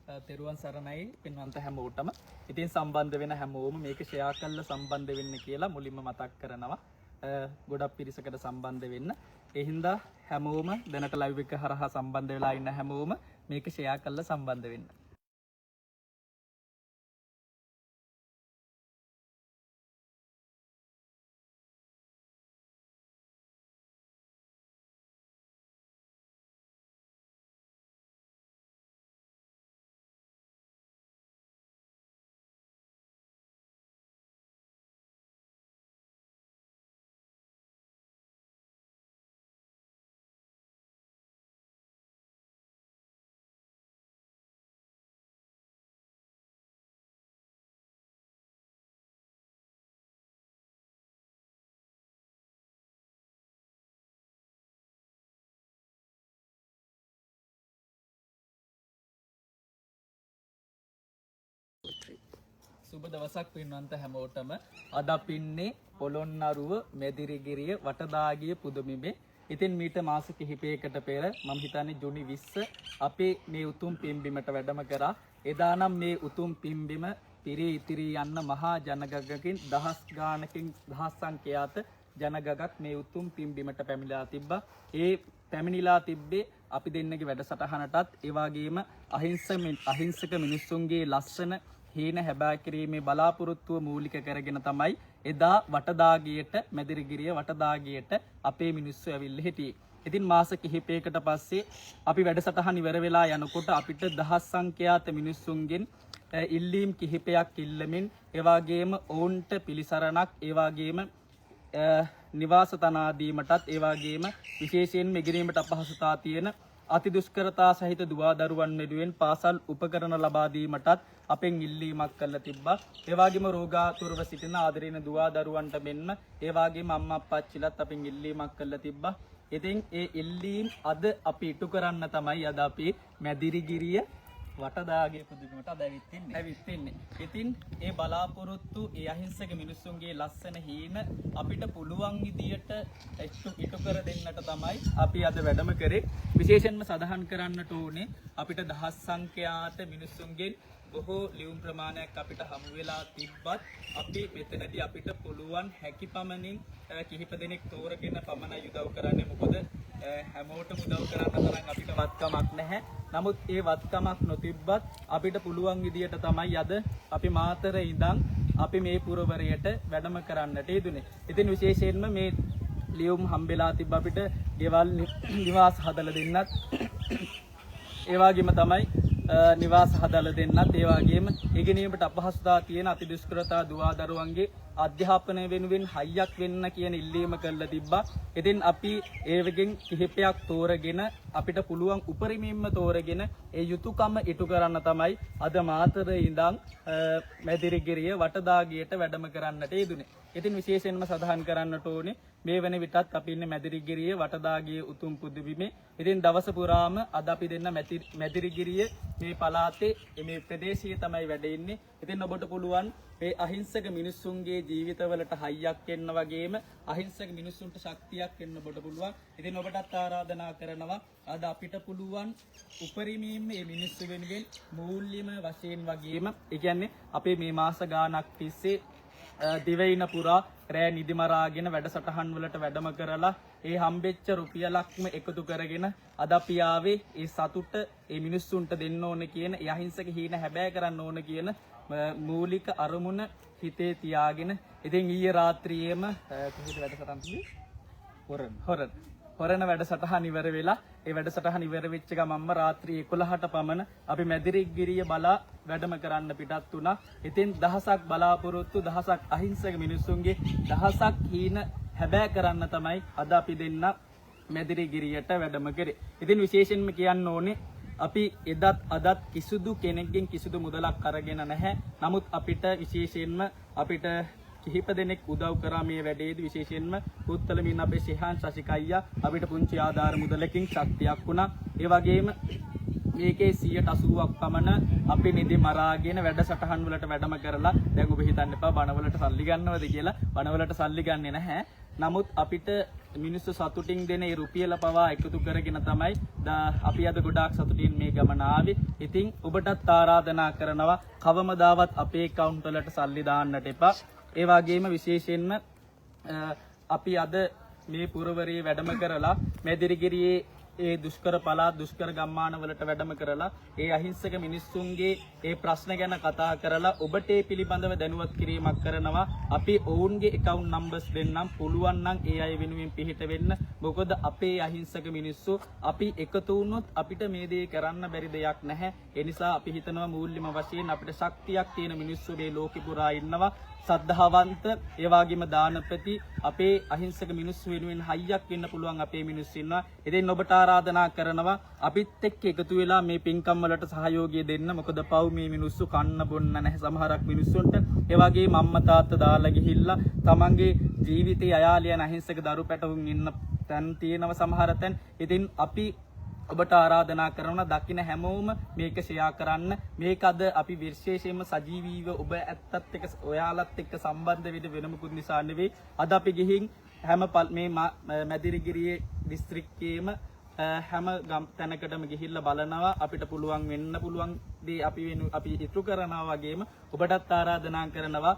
තෙරුවන් සරණයි පින්වන්ත හැමෝටම. ඉතින් සම්බන්ධ වෙන හැමෝම මේක ෂෙයා කරලා සම්බන්ධ වෙන්න කියලා මුලින්ම මතක් කරනවා. ගොඩක් පිරිසකට සම්බන්ධ වෙන්න. ඒ හින්දා හැමෝම දැනට ලයිව් එක හරහා සම්බන්ධ වෙලා ඉන්න හැමෝම මේක ෂෙයා කරලා සම්බන්ධ වෙන්න. සුබ දවසක් පින්වන්ත හැමෝටම. අද අපි ඉන්නේ පොළොන්නරුව මෙදිරිගිරිය වටදාගිය පුදුමිමේ. ඉතින් මීට මාස කිහිපයකට පෙර මම හිතන්නේ ජුනි 20 අපි මේ උතුම් පිම්බිමට වැඩම කරා. එදා නම් මේ උතුම් පිම්බිම පිරී ඉතිරී යන්න මහා ජනගගකින් දහස් ගානකින් දහස් සංඛ්‍යාත ජනගගක් මේ උතුම් පිම්බිමට පැමිණලා තිබ්බා. ඒ පැමිණිලා තිබ්බේ අපි දෙන්නගේ වැඩසටහනටත් ඒ වගේම අහිංසක මිනිස්සුන්ගේ ලස්සන හීන හැබෑ කිරීමේ බලාපොරොත්තුව මූලික කරගෙන තමයි එදා වටදාගියට මෙදිරිගිරිය වටදාගියට අපේ මිනිස්සු ඇවිල්ලා හිටියේ. ඉතින් මාස කිහිපයකට පස්සේ අපි වැඩසටහන ඉවර වෙලා යනකොට අපිට දහස් සංඛ්‍යාත මිනිස්සුන්ගෙන් ඉල්ලීම් කිහිපයක් ඉල්ලමින් ඒ වගේම ඔවුන්ට පිළිසරණක් ඒ වගේම නිවාස තනා දීමටත් ඒ වගේම විශේෂයෙන්ම ඉගෙනීමට අපහසුතාව තියෙන අති දුෂ්කරතා සහිත දුවා දරුවන් වෙනුවෙන් පාසල් උපකරණ ලබා දීමටත් අපෙන් ඉල්ලීමක් කළා තිබ්බා. ඒ වගේම රෝගාතුරව සිටින ආදරේන දුවා දරුවන්ට මෙන්ම ඒ වගේම අම්මා අප්පච්චිලත් අපෙන් ඉල්ලීමක් කළා තිබ්බා. ඉතින් ඒ ඉල්ලීම් අද අපි ඉටු කරන්න තමයි අද අපි මෙදිරිගිරිය වටදාගේ පුදුමකට අද ඇවිත් ඉන්නේ. ඉතින් ඒ බලාපොරොත්තු ඒ අහිංසක මිනිස්සුන්ගේ ලස්සන හීන අපිට පුළුවන් විදියට ඉටු කර දෙන්නට තමයි අපි අද වැඩම කරේ. විශේෂයෙන්ම සඳහන් කරන්නට ඕනේ අපිට දහස් සංඛ්‍යාත මිනිස්සුන්ගෙන් බොහෝ ලියුම් ප්‍රමාණයක් අපිට හමු වෙලා තිබ්බත් අපි මෙතනදී අපිට පුළුවන් හැකි පමණින් කිහිප දෙනෙක් තෝරගෙන පමණයි උදව් කරන්නේ. මොකද හැමෝටම උදව් කරන්න තරම් අපිට වත්කමක් නැහැ. නමුත් ඒ වත්කමක් නොතිබ්බත් අපිට පුළුවන් විදියට තමයි අද අපි මාතර ඉඳන් අපි මේ පුරවරයට වැඩම කරන්නට යෙදුනේ. ඉතින් විශේෂයෙන්ම මේ ලියුම් හම්බෙලා තිබ්බ අපිට ගෙවල් නිවාස හදලා දෙන්නත් ඒ වගේම තමයි නිවාස හදලා දෙන්නත් ඒ වගේම ඉගෙනීමට අපහසුතාව තියෙන අති දුෂ්කරතා දුවා දරුවන්ගේ අධ්‍යාපනය වෙනුවෙන් හයියක් වෙන්න කියන ඉල්ලීම කළා තිබ්බා. ඉතින් අපි ඒ වගේ කිහිපයක් තෝරගෙන අපිට පුළුවන් උපරිමයෙන්ම තෝරගෙන ඒ යුතුයකම ඉටු කරන්න තමයි අද මාතර ඉඳන් මෙදිරිගිරිය වටදාගියට වැඩම කරන්නට යෙදුනේ. ඉතින් විශේෂයෙන්ම සඳහන් කරන්නට ඕනේ මේ වෙන විටත් අපි ඉන්නේ මෙදිරිගිරිය වටදාගිය උතුම් පුදුබිමේ. ඉතින් දවස පුරාම අද අපි දෙන්න මෙදිරිගිරිය මේ පළාතේ මේ ප්‍රදේශයේ තමයි වැඩ ඉන්නේ. ඉතින් ඔබට පුළුවන් මේ අහිංසක මිනිස්සුන්ගේ ජීවිතවලට හයියක් එන්න වගේම අහිංසක මිනිස්සුන්ට ශක්තියක් එන්න ඔබට පුළුවන්. ඉතින් ඔබටත් ආරාධනා කරනවා අද අපිට පුළුවන් උපරිමයෙන් මේ මිනිස්සු වෙනුවෙන් මූල්‍යම වශයෙන් වගේම ඒ කියන්නේ අපේ මේ මාස ගාණක් තිස්සේ දිවයින පුරා රෑ නිදිමරාගෙන වැඩසටහන් වලට වැඩම කරලා ඒ හම්බෙච්ච රුපියලක්ම එකතු කරගෙන අද අපි ආවේ ඒ සතුට ඒ මිනිස්සුන්ට දෙන්න ඕන කියන ඒ අහිංසක හීන හැබෑ කරන්න ඕන කියන මූලික අරමුණ හිතේ තියාගෙන ඉතින් ඊයේ රාත්‍රියේම කොහොමද වැඩසටහන් තිබ්බේ? හොරණ වැඩසටහන ඉවර වෙලා ඒ වැඩසටහන ඉවර වෙච්ච ගමන්ම රාත්‍රී 11ට පමණ අපි මෙදිරිගිරිය බලා වැඩම කරන්න පිටත් වුණා. ඉතින් දහසක් බලාපොරොත්තු දහසක් අහිංසක මිනිස්සුන්ගේ දහසක් හීන හැබෑ කරන්න තමයි අද අපි දෙන්න මෙදිරිගිරියට වැඩම කරේ. ඉතින් විශේෂයෙන්ම කියන්න ඕනේ අපි එදත් අදත් කිසිදු කෙනෙක්ගෙන් කිසිදු මුදලක් අරගෙන නැහැ. නමුත් අපිට විශේෂයෙන්ම අපිට කිහිප දෙනෙක් උදව් කරා මේ වැඩේදී. විශේෂයෙන්ම පුත්තලමින් අපේ ශිහාන් ශශිකයියා අපිට පුංචි ආධාර මුදලකින් ශක්තියක් වුණා. ඒ වගේම මේකේ 180ක් පමණ අපි නිදි මරාගෙන වැඩසටහන් වලට වැඩම කරලා දැන් ඔබ හිතන්න එපා බණවලට සල්ලි ගන්නවද කියලා. බණවලට සල්ලි ගන්නෙ නැහැ. නමුත් අපිට මිනිස්සු සතුටින් දෙන ඒ රුපියල පවා එකතු කරගෙන තමයි අපි අද ගොඩාක් සතුටින් මේ ගමන ආවේ. ඉතින් ඔබටත් ආරාධනා කරනවා කවමදාවත් අපේ account වලට සල්ලි දාන්නට එපා. ඒ වගේම විශේෂයෙන්ම අපි අද මේ පුරවරේ වැඩම කරලා මැදිරිගිරියේ ඒ දුෂ්කර පළාත් දුෂ්කර ගම්මාන වලට වැඩම කරලා ඒ අහිංසක මිනිස්සුන්ගේ ඒ ප්‍රශ්න ගැන කතා කරලා ඔබට ඒ පිළිබඳව දැනුවත් කිරීමක් කරනවා. අපි ඔවුන්ගේ account numbers දෙන්නම් පුළුවන් නම් ඒ අය වෙනුවෙන් පිහිට වෙන්න. මොකද අපේ අහිංසක මිනිස්සු අපි එකතු වුණොත් අපිට මේ දේ කරන්න බැරි දෙයක් නැහැ. ඒ නිසා අපි හිතනවා මූල්‍යම වශයෙන් අපිට ශක්තියක් තියෙන මිනිස්සු මේ ලෝකෙ පුරා ඉන්නවා. සද්ධාවන්ත ඒ වගේම දානපති අපේ අහිංසක මිනිස්සු වෙනුවෙන් හයියක් වෙන්න පුළුවන් අපේ මිනිස්සු ඉන්නවා. ඉතින් ඔබට ආරාධනා කරනවා අපිත් එක්ක එකතු වෙලා මේ පින්කම් වලට සහයෝගය දෙන්න. මොකද පව් මේ මිනිස්සු කන්න බොන්න නැහැ සමහරක් මිනිස්සුන්ට. ඒ වගේම අම්මා තාත්තා දාලා ගිහිල්ලා තමන්ගේ ජීවිතේ අයාලියන අහිංසක දරු පැටවුන් ඉන්න තැන් තියෙනවා සමහර තැන්. ඉතින් අපි ඔබට ආරාධනා කරනවා දකින්න හැමෝම මේක ෂෙයා කරන්න. මේක අද අපි විශේෂයෙන්ම සජීවීව ඔබ ඇත්තත් එක්ක ඔයාලත් එක්ක සම්බන්ධ වෙන්න වෙන මොකුත් නිසා නෙවෙයි. අද අපි ගිහින් හැම මේ මැදිරිගිරියේ දිස්ත්‍රික්කයේම හැම තැනකටම ගිහිල්ලා බලනවා. අපිට පුළුවන් වෙන්න පුළුවන් දේ අපි ඉතුරු කරනවා වගේම ඔබටත් ආරාධනා කරනවා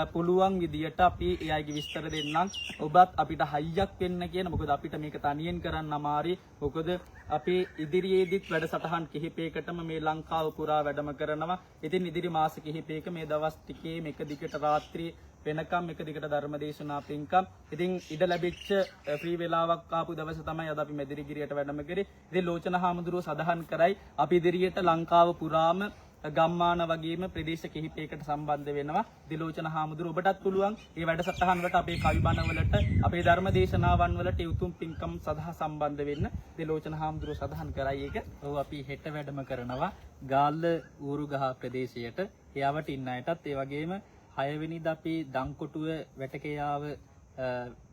පුළුවන් විදියට අපි ඒ අයගේ විස්තර දෙන්නම්. ඔබත් අපිට හයියක් වෙන්න කියන. මොකද අපිට මේක තනියෙන් කරන්න අමාරුයි. මොකද අපි ඉදිරියේදීත් වැඩසටහන් කිහිපයකටම මේ ලංකාව පුරා වැඩම කරනවා. ඉතින් ඉදිරි මාස කිහිපයක මේ දවස් ටිකේ මේක දිගට රාත්‍රී වෙනකම් එක දිගට ධර්ම දේශනා පින්කම්. ඉතින් ඉඩ ලැබිච්ච ෆ්‍රී වෙලාවක් ආපු දවස තමයි අද අපි මැදිරිගිරියට වැඩම කරේ. ඉතින් ලෝචන හාමුදුරුවෝ සඳහන් කරයි අපි ඉදිරියට ලංකාව පුරාම ගම්මාන වගේම ප්‍රදේශ කිහිපයකට සම්බන්ධ වෙනවා. දිලෝචන හාමුදුරුවෝ ඔබටත් පුළුවන් මේ වැඩසටහන් වලට අපේ කවි බණ වලට අපේ ධර්ම දේශනාවන් වලට උතුම් පින්කම් සඳහා සම්බන්ධ වෙන්න. දිලෝචන හාමුදුරුවෝ සඳහන් කරයි ඒක. ඔව් අපි හෙට වැඩම කරනවා ගාල්ල ඌරුගහ ප්‍රදේශයට. එයාවට ඉන්න අයටත් ඒ වගේම 6 වෙනිදා අපි දංකොටුව වැටකයාව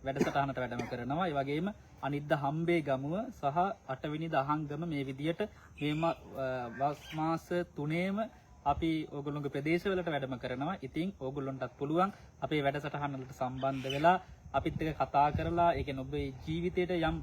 වැඩසටහනට වැඩම කරනවා. ඒ වගේම අනිද්දා හම්බේ ගමුව සහ 8 වෙනිදා අහංගම මේ විදියට මේ මාස 3ේම අපි ඕගොල්ලෝගේ ප්‍රදේශවලට වැඩම කරනවා. ඉතින් ඕගොල්ලන්ටත් පුළුවන් අපේ වැඩසටහන වලට සම්බන්ධ වෙලා අපිත් එක්ක කතා කරලා ඒ කියන්නේ ඔබේ ජීවිතේට යම්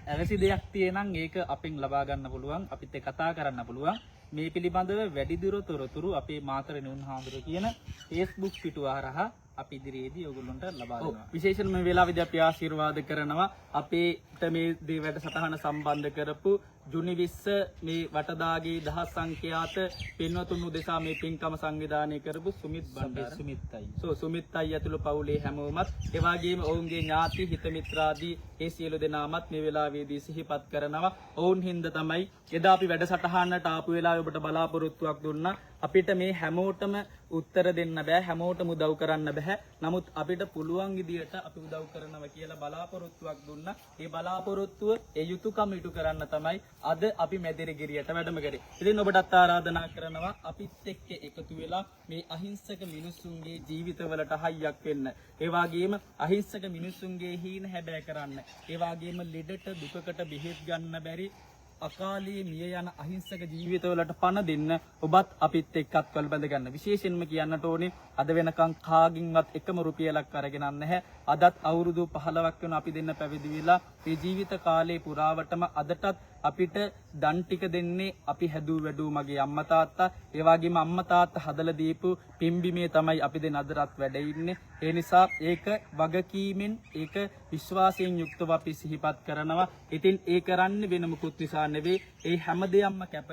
අවශ්‍ය දෙයක් තියෙනම් ඒක අපෙන් ලබා ගන්න පුළුවන්. අපිත් එක්ක කතා කරන්න පුළුවන්. මේ පිළිබඳව වැඩිදුර තොරතුරු අපේ මාතර නුන්හාඳුර කියන Facebook පිටුව හරහා අපි ඉදිරියේදී ඔයගොල්ලන්ට ලබා දෙනවා. විශේෂයෙන්ම මේ වෙලාවේදී අපි ආශිර්වාද කරනවා අපේට මේ දේ වැඩසටහන සම්බන්ධ කරපු ජුනි 20 මේ වටදාගේ දහස් සංඛ්‍යාත පින්වතුන් උදෙසා මේ පින්කම සංවිධානය කරපු සුමිත් බණ්ඩාර සුමිත් අයියා ඇතුළු පවුලේ හැමෝමත් ඒ වගේම ඔවුන්ගේ ඥාති හිත මිත්‍රාදී ඒ සියලු දෙනාමත් මේ වෙලාවේදී සිහිපත් කරනවා. ඔවුන් හින්දා තමයි එදා අපි වැඩසටහනට ආපු වෙලාවේ ඔබට බලාපොරොත්තුවක් දුන්නා. අපිට මේ හැමෝටම උත්තර දෙන්න බෑ, හැමෝටම උදව් කරන්න බෑ. නමුත් අපිට පුළුවන් විදියට අපි උදව් කරනවා කියලා බලාපොරොත්තුවක් දුන්නා. ඒ බලාපොරොත්තුව ඒ යුතුයකම ඉටු කරන්න තමයි අද අපි මැදිරිගිරියට වැඩම කරේ. ඉතින් ඔබටත් ආරාධනා කරනවා අපිත් එක්ක එකතු වෙලා මේ අහිංසක මිනිසුන්ගේ ජීවිතවලට හයියක් වෙන්න. ඒ වගේම අහිංසක මිනිසුන්ගේ හීන හැබෑ කරන්න. ඒ වගේම ලෙඩට දුකකට බෙහෙත් ගන්න බැරි අකාලේ මිය යන අහිංසක ජීවිතවලට පණ දෙන්න ඔබත් අපිත් එක්කත් වල බඳ ගන්න. විශේෂයෙන්ම කියන්නට ඕනේ අද වෙනකන් කාගින්වත් එකම රුපියලක් අරගෙන නැහැ. අදත් අවුරුදු 15ක් වෙන අපි දෙන්න පැවිදි වෙලා මේ ජීවිත කාලේ පුරාවටම අදටත් අපිට දන් ටික දෙන්නේ අපි හැදූ වැඩූ මගේ අම්මා තාත්තා. ඒ වගේම අම්මා තාත්තා හදලා දීපු පිම්බිමේ තමයි අපි දෙන අදටත් වැඩ ඉන්නේ. ඒ නිසා ඒක වගකීමෙන් ඒක විශ්වාසයෙන් යුක්තව අපි සිහිපත් කරනවා. ඉතින් ඒ කරන්නේ වෙන මොකුත් නිසා නෙවෙයි. ඒ හැම දෙයක්ම කැප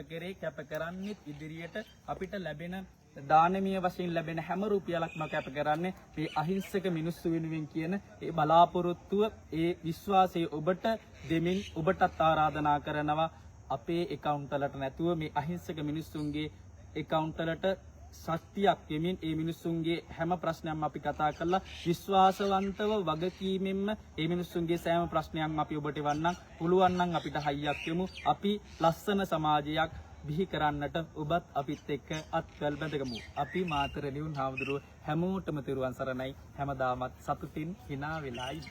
කරන්නේ ඉදිරියට අපිට ලැබෙන දානමීය වශයෙන් ලැබෙන හැම රුපියලක්ම කැප කරන්නේ මේ අහිංසක මිනිස්සු වෙනුවෙන් කියන ඒ බලාපොරොත්තුව ඒ විශ්වාසය ඔබට දෙමින් ඔබටත් ආරාධනා කරනවා අපේ account වලට නැතුව මේ අහිංසක මිනිස්සුන්ගේ account වලට ශක්තියක් දෙමින් ඒ මිනිස්සුන්ගේ හැම ප්‍රශ්නයක්ම අපි කතා කරලා විශ්වාසවන්තව වගකීමෙන්ම ඒ මිනිස්සුන්ගේ සෑම ප්‍රශ්නයක්ම අපි ඔබට වන්නම් පුළුවන් නම් අපිට හයියක් යමු. අපි ලස්සන සමාජයක් බිහි කරන්නට ඔබත් අපිත් එක්ක අත්වැල් බැඳගමු. අපි මාතර නිවුන් හාමුදුරුවෝ හැමෝටම තෙරුවන් සරණයි. හැමදාමත් සතුටින් hina වෙලා ඉන්න.